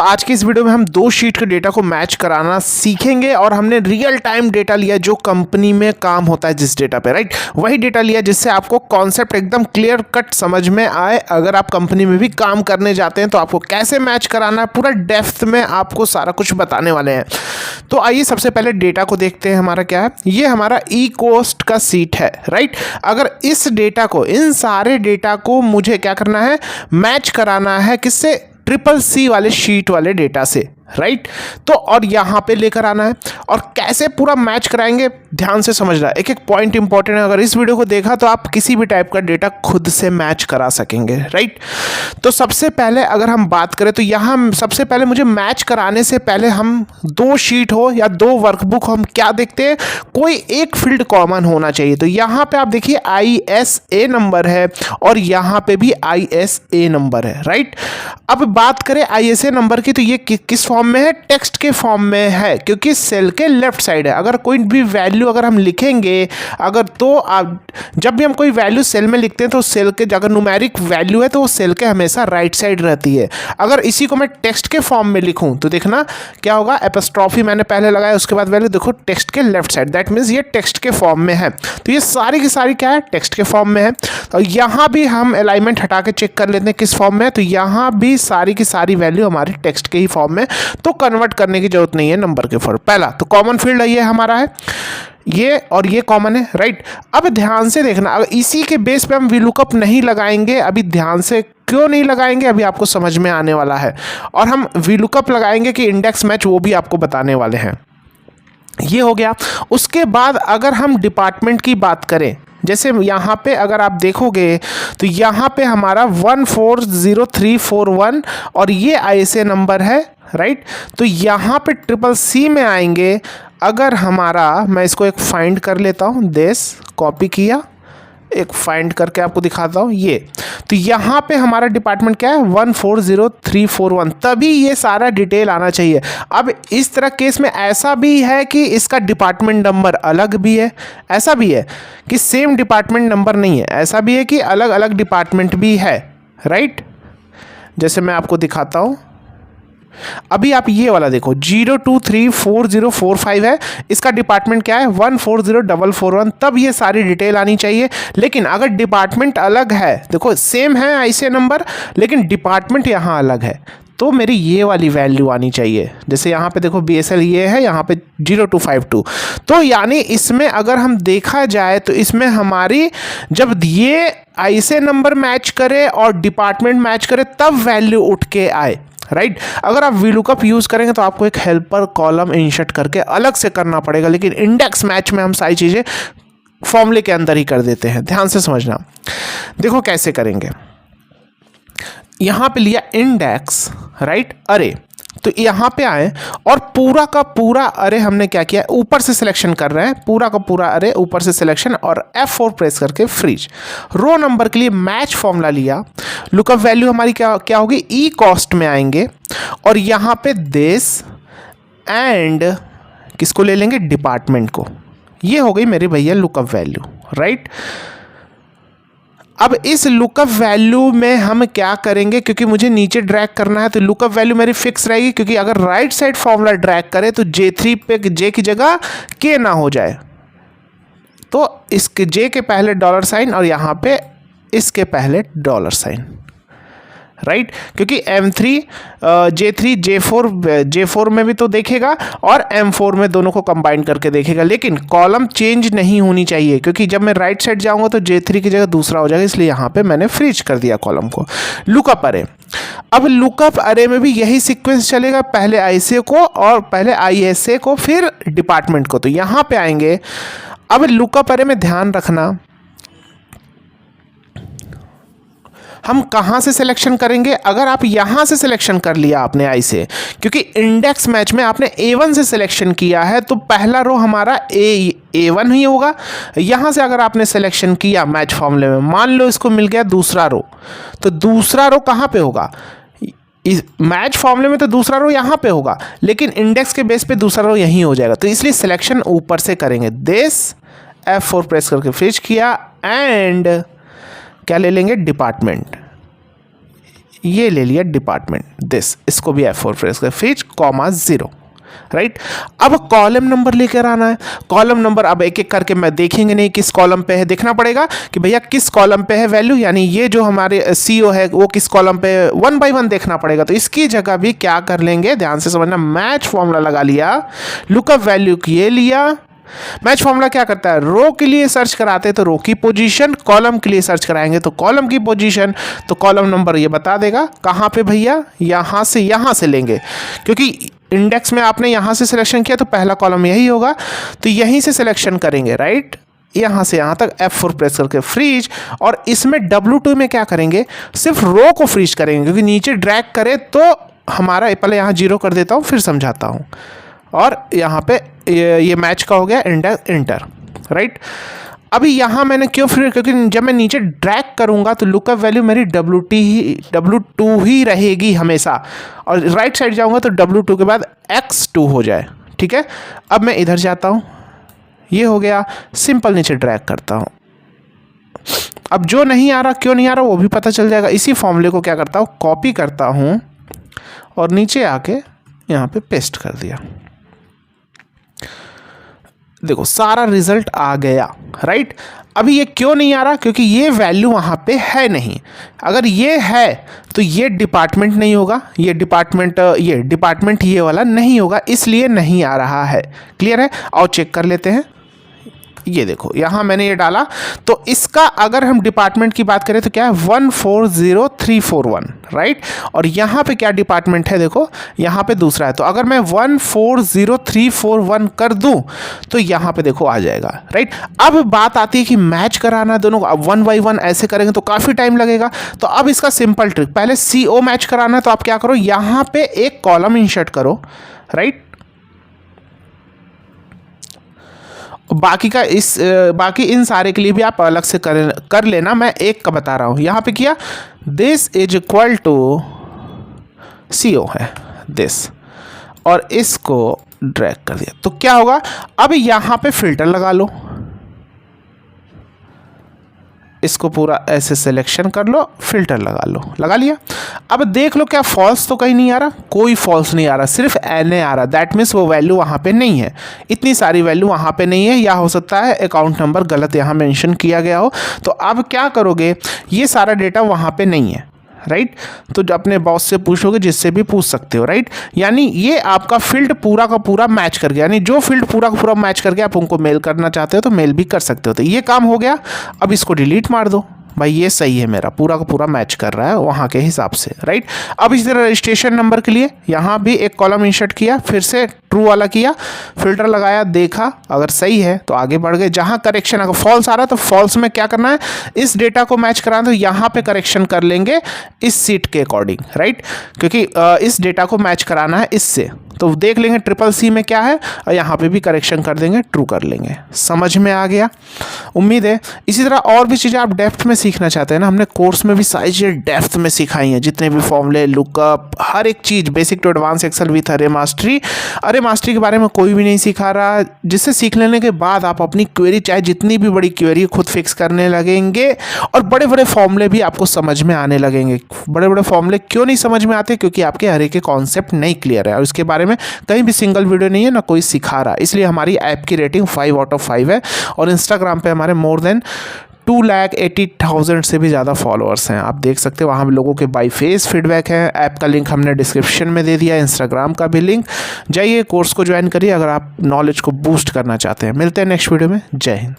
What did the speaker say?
आज की इस वीडियो में हम दो शीट के डेटा को मैच कराना सीखेंगे और हमने रियल टाइम डेटा लिया जो कंपनी में काम होता है जिस डेटा पे, राइट, वही डेटा लिया जिससे आपको कॉन्सेप्ट एकदम क्लियर कट समझ में आए। अगर आप कंपनी में भी काम करने जाते हैं तो आपको कैसे मैच कराना है पूरा डेप्थ में आपको सारा कुछ बताने वाले हैं। तो आइए सबसे पहले डेटा को देखते हैं। हमारा क्या है, ये हमारा ई कोस्ट का सीट है, राइट। अगर इस डेटा को, इन सारे डेटा को मुझे क्या करना है, मैच कराना है किससे, CCC वाले शीट वाले डेटा से, राइट। तो और यहाँ पे लेकर आना है और कैसे पूरा मैच कराएंगे ध्यान से समझना, एक एक पॉइंट इंपॉर्टेंट है। अगर इस वीडियो को देखा तो आप किसी भी टाइप का डेटा खुद से मैच करा सकेंगे, राइट। तो सबसे पहले अगर हम बात करें तो यहाँ सबसे पहले मुझे मैच कराने से पहले हम दो शीट हो या दो वर्कबुक हो, हम क्या देखते हैं, कोई एक फील्ड कॉमन होना चाहिए। तो यहाँ पे आप देखिए ISA नंबर है और यहाँ पे भी ISA नंबर है, राइट। अब बात करें ISA नंबर की तो ये किस फॉर्म में है, टेक्स्ट के फॉर्म में है क्योंकि सेल के लेफ्ट साइड है। अगर कोई भी वैल्यू अगर हम लिखेंगे, अगर तो आप जब भी हम कोई वैल्यू सेल में लिखते हैं तो सेल के अगर न्यूमेरिक वैल्यू है तो वो सेल के हमेशा राइट साइड रहती है। अगर इसी को मैं टेक्स्ट के फॉर्म में लिखूं तो देखना क्या होगा, एपोस्ट्रोफी मैंने पहले लगाया उसके बाद वैल्यू देखो टेक्स्ट के लेफ्ट साइड, दैट मीन्स ये टेक्स्ट के फॉर्म में है। तो ये सारी की सारी क्या है, टेक्स्ट के फॉर्म में है। और यहाँ भी हम अलाइनमेंट हटा के चेक कर लेते हैं किस फॉर्म में है, तो यहाँ भी सारी की सारी वैल्यू हमारी टेक्स्ट के ही फॉर्म में, तो कन्वर्ट करने की जरूरत नहीं है नंबर के फॉर्म। पहला तो कॉमन फील्ड ये हमारा है, ये और ये कॉमन है, राइट। अब ध्यान से देखना, अगर इसी के बेस पे हम VLOOKUP नहीं लगाएंगे, अभी ध्यान से क्यों नहीं लगाएंगे अभी आपको समझ में आने वाला है। और हम VLOOKUP लगाएंगे कि इंडेक्स मैच, वो भी आपको बताने वाले हैं। ये हो गया। उसके बाद अगर हम डिपार्टमेंट की बात करें, जैसे यहाँ पे अगर आप देखोगे तो यहाँ पे हमारा 140341 और ये ISA नंबर है, राइट। तो यहाँ पे CCC में आएंगे। अगर हमारा, मैं इसको एक फाइंड कर लेता हूँ, देश कॉपी किया, एक फाइंड करके आपको दिखाता हूँ ये। तो यहाँ पे हमारा डिपार्टमेंट क्या है, 140341, तभी ये सारा डिटेल आना चाहिए। अब इस तरह केस में ऐसा भी है कि इसका डिपार्टमेंट नंबर अलग भी है, ऐसा भी है कि सेम डिपार्टमेंट नंबर नहीं है, ऐसा भी है कि अलग अलग डिपार्टमेंट भी है, राइट। जैसे मैं आपको दिखाता हूँ, अभी आप ये वाला देखो 023404 है, इसका डिपार्टमेंट क्या है, 140441, तब ये सारी डिटेल आनी चाहिए। लेकिन अगर डिपार्टमेंट अलग है, देखो सेम है ISA नंबर लेकिन डिपार्टमेंट यहाँ अलग है, तो मेरी ये वाली वैल्यू आनी चाहिए। जैसे यहाँ पे देखो BSL ये है, यहाँ पे 0252, तो यानी इसमें अगर हम देखा जाए तो इसमें हमारी जब ये ISA नंबर मैच करे और डिपार्टमेंट मैच करे तब वैल्यू उठ के आए, राइट। अगर आप VLOOKUP यूज़ करेंगे तो आपको एक हेल्पर कॉलम इंसर्ट करके अलग से करना पड़ेगा, लेकिन इंडेक्स मैच में हम सारी चीज़ें फॉर्मूले के अंदर ही कर देते हैं। ध्यान से समझना, देखो कैसे करेंगे। यहाँ पे लिया इंडेक्स, राइट, अरे, तो यहाँ पे आए और पूरा का पूरा अरे हमने क्या किया, ऊपर से सिलेक्शन कर रहे हैं, पूरा का पूरा अरे ऊपर से सिलेक्शन और F4 प्रेस करके फ्रीज। रो नंबर के लिए मैच फॉर्मूला लिया, लुकअप वैल्यू हमारी क्या होगी, ई कॉस्ट में आएंगे और यहाँ पे देश एंड किसको ले लेंगे, डिपार्टमेंट को। ये हो गई मेरी भैया लुकअप वैल्यू, राइट। अब इस लुकअप वैल्यू में हम क्या करेंगे, क्योंकि मुझे नीचे ड्रैग करना है तो लुकअप वैल्यू मेरी फिक्स रहेगी, क्योंकि अगर राइट साइड फॉर्मूला ड्रैग करें तो J3 पे J की जगह K ना हो जाए, तो इसके J के पहले $साइन और यहाँ पे इसके पहले $साइन, राइट। क्योंकि M3 J3 J4 में भी तो देखेगा और M4 में दोनों को कंबाइन करके देखेगा, लेकिन कॉलम चेंज नहीं होनी चाहिए, क्योंकि जब मैं राइट साइड जाऊंगा तो J3 की जगह दूसरा हो जाएगा, इसलिए यहाँ पे मैंने फ्रीज कर दिया कॉलम को। लुकअप अरे, अब लुकअप अरे में भी यही सीक्वेंस चलेगा, पहले ISA को और पहले ISA को फिर डिपार्टमेंट को। तो यहाँ पे आएंगे। अब लुकअप अरे में ध्यान रखना हम कहाँ से सिलेक्शन करेंगे। अगर आप यहाँ से सिलेक्शन कर लिया आपने ISA, क्योंकि इंडेक्स मैच में आपने A1 से सिलेक्शन किया है तो पहला रो हमारा A1 ही होगा। यहाँ से अगर आपने सिलेक्शन किया मैच फॉर्मूले में, मान लो इसको मिल गया दूसरा रो, तो दूसरा रो कहाँ पे होगा, इस मैच फॉर्मूले में तो दूसरा रो यहाँ पे होगा, लेकिन इंडेक्स के बेस पे दूसरा रो यहीं हो जाएगा, तो इसलिए सिलेक्शन ऊपर से करेंगे। देश F4 प्रेस करके फ्रीज किया एंड क्या ले लेंगे, डिपार्टमेंट। ये ले लिया डिपार्टमेंट दिस, इसको भी F4 प्रेस कर, फ्रिज कॉमा 0, राइट। अब कॉलम नंबर लेकर आना है। कॉलम नंबर अब एक एक करके मैं देखेंगे नहीं किस कॉलम पे है, देखना पड़ेगा कि भैया किस कॉलम पे है वैल्यू, यानी ये जो हमारे CO है वो किस कॉलम पे है, 1 बाय 1 देखना पड़ेगा। तो इसकी जगह भी क्या कर लेंगे, ध्यान से समझना, मैच फॉर्मूला लगा लिया, लुकअप वैल्यू ये लिया। मैच फॉर्मूला क्या करता है, रो के लिए सर्च कराते हैं तो रो की पोजीशन, कॉलम के लिए सर्च कराएंगे तो कॉलम की पोजीशन। तो कॉलम नंबर ये बता देगा कहाँ पे भैया, यहाँ से लेंगे, क्योंकि इंडेक्स में आपने यहाँ से सिलेक्शन किया तो पहला कॉलम यही होगा, तो यहीं से सिलेक्शन करेंगे, राइट। यहाँ से यहाँ तक F4 प्रेस करके फ्रीज, और इसमें W2 में क्या करेंगे, सिर्फ रो को फ्रीज करेंगे, क्योंकि नीचे ड्रैग करे तो हमारा, पहले यहाँ 0 कर देता हूँ फिर समझाता हूँ, और यहाँ पे ये मैच का हो गया इंटर, राइट। अभी यहाँ मैंने क्यों फिर, क्योंकि जब मैं नीचे ड्रैग करूँगा तो लुकअप वैल्यू मेरी W2 ही रहेगी हमेशा, और राइट साइड जाऊँगा तो W2 के बाद X2 हो जाए, ठीक है। अब मैं इधर जाता हूँ, ये हो गया, सिंपल नीचे ड्रैग करता हूँ। अब जो नहीं आ रहा, क्यों नहीं आ रहा वो भी पता चल जाएगा। इसी फॉर्मूले को क्या करता हूँ, कॉपी करता हूँ और नीचे आके यहाँ पे पेस्ट कर दिया। देखो सारा रिजल्ट आ गया, राइट। अभी ये क्यों नहीं आ रहा, क्योंकि ये वैल्यू वहाँ पे है नहीं। अगर ये है तो ये डिपार्टमेंट नहीं होगा, ये डिपार्टमेंट ये वाला नहीं होगा, इसलिए नहीं आ रहा है। क्लियर है। और चेक कर लेते हैं, ये देखो यहाँ मैंने ये डाला, तो इसका अगर हम डिपार्टमेंट की बात करें तो क्या है, 140341, राइट। और यहाँ पे क्या डिपार्टमेंट है, देखो यहाँ पे दूसरा है, तो अगर मैं 140341 कर दूं तो यहाँ पे देखो आ जाएगा, राइट। अब बात आती है कि मैच कराना दोनों को। अब 1 बाय 1 ऐसे करेंगे तो काफ़ी टाइम लगेगा, तो अब इसका सिंपल ट्रिक, पहले CO मैच कराना है तो आप क्या करो, यहाँ पे एक कॉलम इंसर्ट करो, राइट। बाकी इन सारे के लिए भी आप अलग से कर लेना, मैं एक का बता रहा हूँ। यहाँ पे किया, this is equal to CO है दिस, और इसको ड्रैग कर दिया तो क्या होगा, अब यहाँ पे फिल्टर लगा लो, इसको पूरा ऐसे सिलेक्शन कर लो, फिल्टर लगा लो, लगा लिया। अब देख लो क्या फॉल्स तो कहीं नहीं आ रहा, कोई फॉल्स नहीं आ रहा, सिर्फ NA आ रहा, दैट मीन्स वो वैल्यू वहाँ पे नहीं है, इतनी सारी वैल्यू वहाँ पे नहीं है, या हो सकता है अकाउंट नंबर गलत यहाँ मेंशन किया गया हो। तो अब क्या करोगे, ये सारा डेटा वहाँ पे नहीं है, राइट। तो जो अपने बॉस से पूछोगे, जिससे भी पूछ सकते हो, राइट। यानी ये आपका फील्ड पूरा का पूरा मैच कर गया, यानी जो फील्ड पूरा का पूरा मैच करके आप उनको मेल करना चाहते हो तो मेल भी कर सकते हो। तो ये काम हो गया। अब इसको डिलीट मार दो, भाई ये सही है, मेरा पूरा का पूरा मैच कर रहा है वहाँ के हिसाब से, राइट। अब इसी तरह रजिस्ट्रेशन नंबर के लिए यहाँ भी एक कॉलम इंसर्ट किया, फिर से ट्रू वाला किया, फिल्टर लगाया, देखा अगर सही है तो आगे बढ़ गए। जहाँ करेक्शन अगर फॉल्स आ रहा है तो फॉल्स में क्या करना है, इस डेटा को मैच कराना, तो यहाँ पे करेक्शन कर लेंगे इस सीट के अकॉर्डिंग, राइट, क्योंकि इस डेटा को मैच कराना है इससे। तो देख लेंगे CCC में क्या है, और यहाँ पे भी करेक्शन कर देंगे, ट्रू कर लेंगे। समझ में आ गया, उम्मीद है। इसी तरह और भी चीज़ें आप डेप्थ में सीखना चाहते हैं ना, हमने कोर्स में भी सारी चीज़ें डेप्थ में सिखाई हैं, जितने भी फॉर्मूले, लुकअप, हर एक चीज़, basic to advance excel with uh mastery. Uh mastery के बारे में कोई भी नहीं सिखा रहा, जिससे सीख लेने के बाद आप अपनी क्वेरी, चाहे जितनी भी बड़ी क्वेरी, खुद फिक्स करने लगेंगे, और बड़े बड़े फॉर्मूले भी आपको समझ में आने लगेंगे। बड़े बड़े फॉर्मूले क्यों नहीं समझ में आते, क्योंकि आपके हर एक कॉन्सेप्ट नहीं क्लियर है, और इसके बारे में कहीं भी सिंगल वीडियो नहीं है, ना कोई सिखा रहा। इसलिए हमारी ऐप की रेटिंग 5 आउट ऑफ 5 है, और इंस्टाग्राम पे हमारे मोर देन 2,80,000 से भी ज़्यादा फॉलोअर्स हैं। आप देख सकते हो, वहाँ भी लोगों के बाई फेस फीडबैक है। ऐप का लिंक हमने डिस्क्रिप्शन में दे दिया, इंस्टाग्राम का भी लिंक, जाइए कोर्स को ज्वाइन करिए अगर आप नॉलेज को बूस्ट करना चाहते हैं। मिलते हैं नेक्स्ट वीडियो में। जय हिंद।